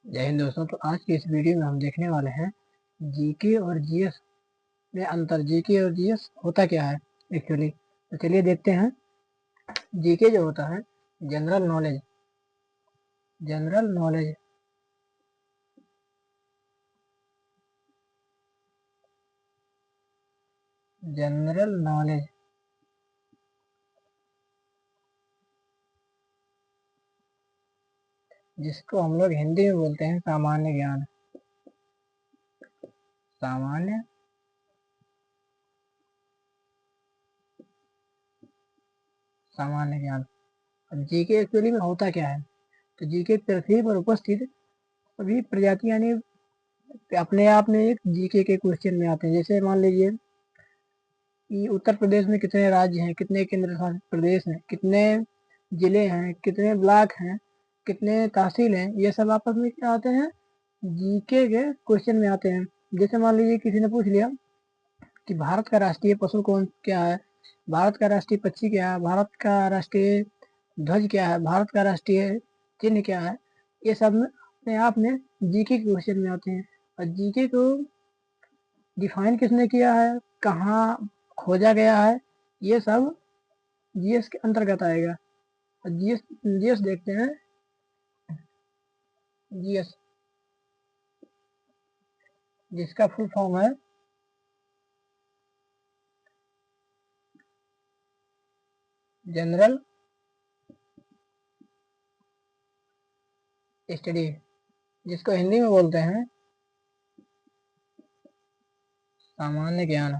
जय हिंद दोस्तों। तो आज की इस वीडियो में हम देखने वाले हैं जीके और जीएस में अंतर। जीके और जीएस होता क्या है एक्चुअली। तो चलिए देखते हैं। जीके जो होता है general knowledge, general knowledge general knowledge जिसको हम लोग हिंदी में बोलते हैं सामान्य ज्ञान। सामान्य सामान्य ज्ञान। अब जीके एक्चुअली में होता क्या है। तो जीके पृथ्वी पर उपस्थित सभी प्रजाति यानी अपने आप में एक जीके के क्वेश्चन में आते हैं। जैसे मान लीजिए कि उत्तर प्रदेश में कितने राज्य हैं, कितने केंद्र शासित प्रदेश हैं, कितने जिले हैं, कितने ब्लॉक हैं, कितने तहसील हैं, ये सब आपस में क्या आते हैं, जीके के क्वेश्चन में आते हैं। जैसे मान लीजिए किसी ने पूछ लिया कि भारत का राष्ट्रीय पशु कौन क्या है, भारत का राष्ट्रीय पक्षी क्या है, भारत का राष्ट्रीय ध्वज क्या है, भारत का राष्ट्रीय चिन्ह क्या है, ये सब में अपने आप में जीके के क्वेश्चन में आते हैं। और जीके को डिफाइन किसने किया है, कहाँ खोजा गया है, ये सब जीएस के अंतर्गत आएगा। जीएस जीएस देखते हैं। जीएस जिसका फुल फॉर्म है जनरल स्टडी, जिसको हिंदी में बोलते हैं सामान्य ज्ञान।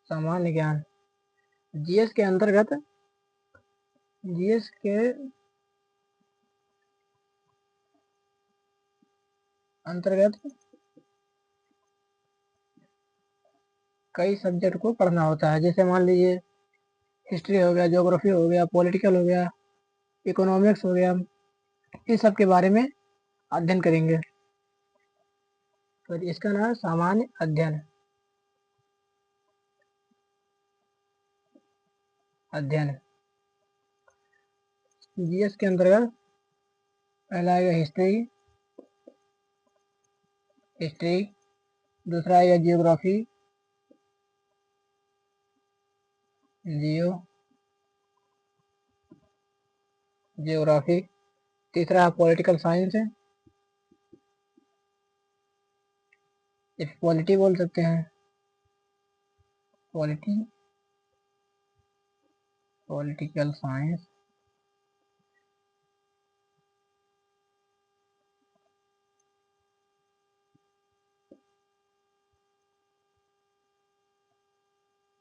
सामान्य ज्ञान जीएस के अंतर्गत, जीएस के अंतर्गत कई सब्जेक्ट को पढ़ना होता है। जैसे मान लीजिए हिस्ट्री हो गया, ज्योग्राफी हो गया, पॉलिटिकल हो गया, इकोनॉमिक्स हो गया, इन सब के बारे में अध्ययन करेंगे। तो इसका नाम है सामान्य अध्ययन। अध्ययन जीएस के अंतर्गत पहला आएगा हिस्ट्री, हिस्ट्री। दूसरा आएगा जियोग्राफी, जियो जियोग्राफी। तीसरा पॉलिटिकल साइंस है, इस पॉलिटी बोल सकते हैं, polity, political science.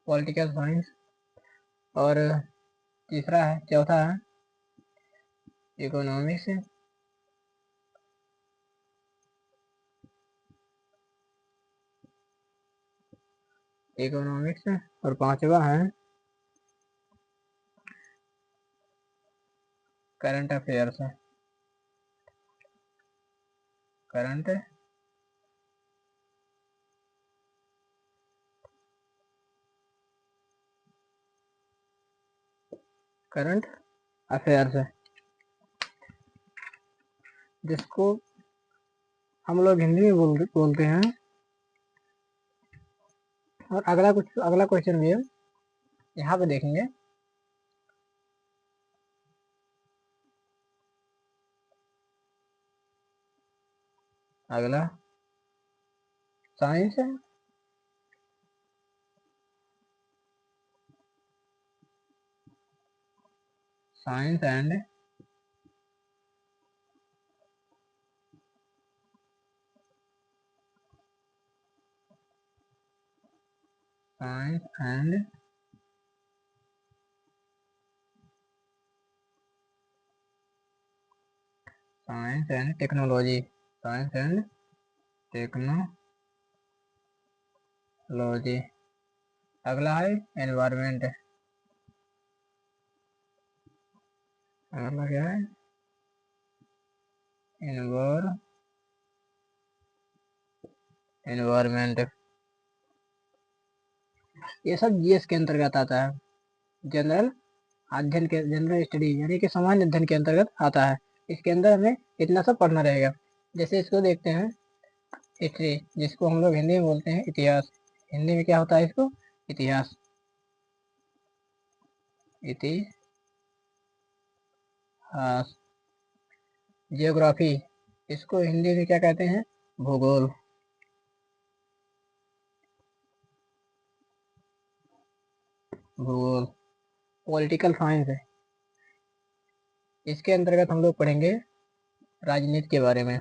Political science. और तीसरा है, चौथा है इकोनॉमिक्स। इकोनॉमिक्स और पांचवा है करंट अफेयर्स है, करंट करंट अफेयर्स है, जिसको हम लोग हिंदी में बोलते हैं। और अगला क्वेश्चन भी है, यहाँ पे देखेंगे। अगला साइंस है, science and science and science and technology, science and technology. अगला है एनवायरमेंट। अगला क्या है, एनवायरमेंट। ये सब जीएस के अंतर्गत आता है। जनरल अध्ययन के, जनरल स्टडी यानी कि सामान्य अध्ययन के अंतर्गत आता है। इसके अंदर हमें इतना सब पढ़ना रहेगा। जैसे इसको देखते हैं, हिस्ट्री, जिसको हम लोग हिंदी में बोलते हैं इतिहास। हिंदी में क्या होता है इसको? इतिहास। इतिहास। जियोग्राफी, इसको हिंदी में क्या कहते हैं? भूगोल। भूगोल। पॉलिटिकल साइंस है, इसके अंतर्गत हम लोग पढ़ेंगे राजनीति के बारे में।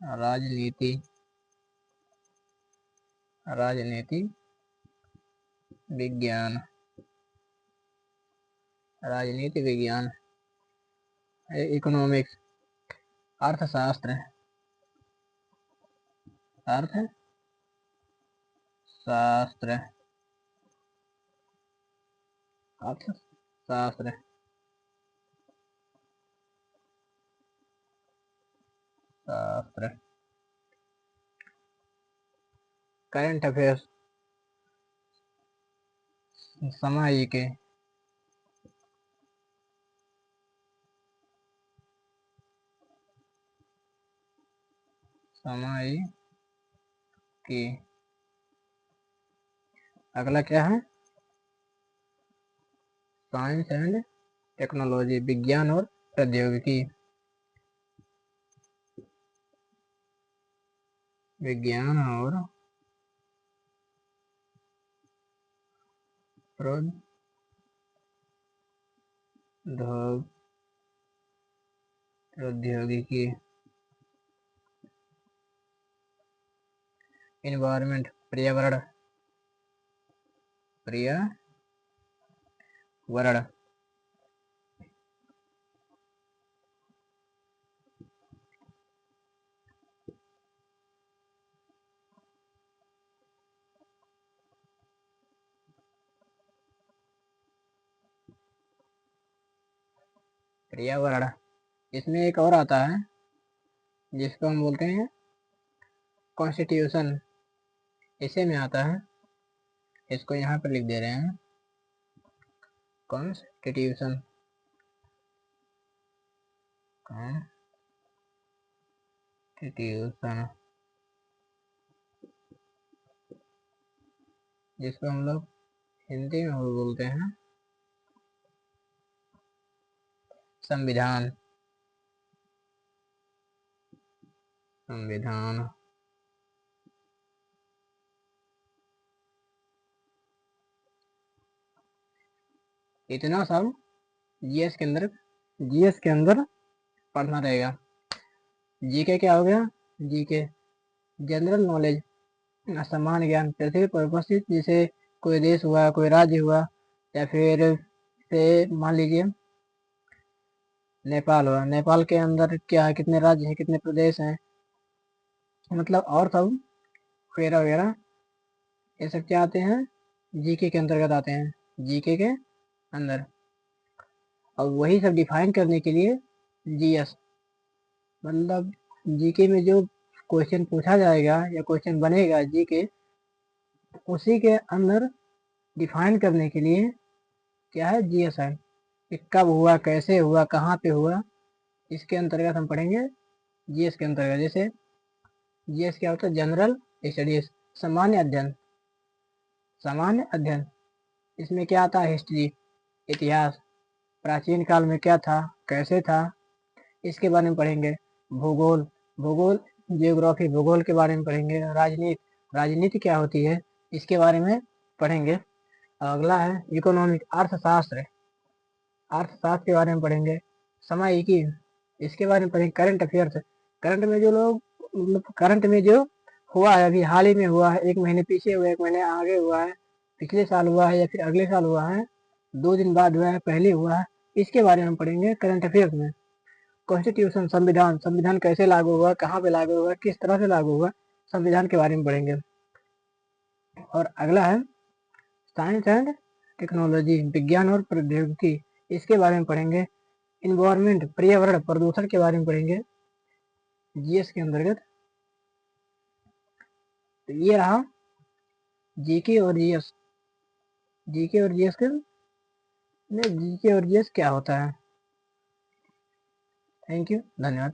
राजनीति। राजनीति विज्ञान। राजनीति विज्ञान। इकोनॉमिक्स। अर्थशास्त्र। अर्थशास्त्र। अर्थशास्त्र। शास्त्र। करंट अफेयर्स, सामायिक। सामायिक। अगला क्या है? साइंस एंड टेक्नोलॉजी, विज्ञान और प्रौद्योगिकी। विज्ञान और प्रौद्योगिकी। एनवायरमेंट, पर्यावरण। पर्यावरण। इसमें एक और आता है जिसको हम बोलते हैं कॉन्स्टिट्यूशन, इसे में आता है। इसको यहाँ पर लिख दे रहे हैं, कॉन्स्टिट्यूशन। जिसको हम लोग हिंदी में बोलते हैं संविधान। इतना सब जीएस के अंदर पढ़ना रहेगा। जीके क्या हो गया? जीके जनरल नॉलेज, सामान्य ज्ञान। पृथ्वी पर उपस्थित जैसे कोई देश हुआ, कोई राज्य हुआ, या फिर से मान लीजिए नेपाल हुआ, नेपाल के अंदर क्या है, कितने राज्य हैं, कितने प्रदेश हैं, मतलब और सब वगैरह वगैरह, ये सब क्या आते हैं? जीके के अंतर्गत आते हैं, जीके के अंदर। और वही सब डिफाइन करने के लिए जीएस, मतलब जीके में जो क्वेश्चन पूछा जाएगा या क्वेश्चन बनेगा जीके, उसी के अंदर डिफाइन करने के लिए क्या है? जीएस है। कि कब हुआ, कैसे हुआ, कहाँ पे हुआ, इसके अंतर्गत हम पढ़ेंगे जीएस के अंतर्गत। जैसे जीएस क्या होता है? जनरल स्टडीज, सामान्य अध्ययन। इसमें क्या आता है? हिस्ट्री, इतिहास, प्राचीन काल में क्या था, कैसे था, इसके बारे में पढ़ेंगे। भूगोल, जियोग्राफी, भूगोल के बारे में पढ़ेंगे। राजनीति क्या होती है, इसके बारे में पढ़ेंगे। अगला है इकोनॉमिक, अर्थशास्त्र के बारे में पढ़ेंगे। सामायिकी, इसके बारे में पढ़ेंगे। करंट अफेयर्स, करंट में जो हुआ है, अभी हाल ही में हुआ है, 1 महीने पीछे हुआ है, 1 महीने आगे हुआ है, पिछले साल हुआ है या फिर अगले साल हुआ है, 2 दिन बाद हुआ है, पहले हुआ है, इसके बारे में पढ़ेंगे करंट अफेयर्स में। कॉन्स्टिट्यूशन, संविधान कैसे लागू हुआ, कहाँ पे लागू हुआ, किस तरह से लागू हुआ, संविधान के बारे में पढ़ेंगे। और अगला है साइंस एंड टेक्नोलॉजी, विज्ञान और प्रौद्योगिकी, इसके बारे में पढ़ेंगे। इन्वायरमेंट, पर्यावरण, प्रदूषण के बारे में पढ़ेंगे जीएस के अंतर्गत। तो ये रहा जीके और जीएस, जीके और जीएस के जीके और जीएस क्या होता है। थैंक यू, धन्यवाद।